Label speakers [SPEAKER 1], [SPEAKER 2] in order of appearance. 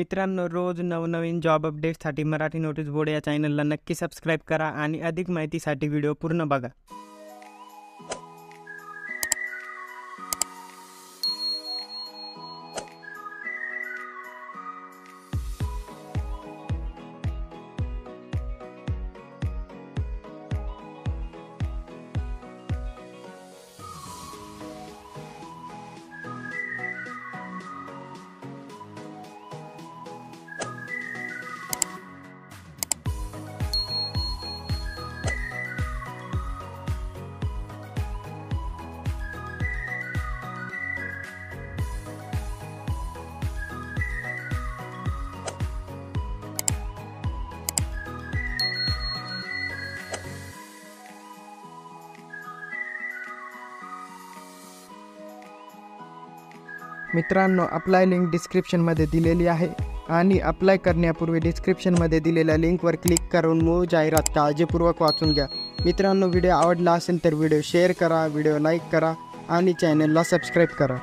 [SPEAKER 1] मित्रांनो, रोज नवनवीन जॉब अपडेट्ससाठी मराठी नोटीस बोर्ड या चॅनलला नक्की सबस्क्राईब करा आणि अधिक माहितीसाठी व्हिडिओ पूर्ण बघा. मित्रांनो, अप्लाय लिंक डिस्क्रिप्शनमध्ये दिलेली आहे आणि अप्लाय करण्यापूर्वी डिस्क्रिप्शनमध्ये दिलेल्या लिंकवर क्लिक करून मूळ जाहिरात काळजीपूर्वक वाचून घ्या. मित्रांनो, व्हिडिओ आवडला असेल तर व्हिडिओ शेअर करा, व्हिडिओ लाईक करा आणि चॅनलला सबस्क्राईब करा.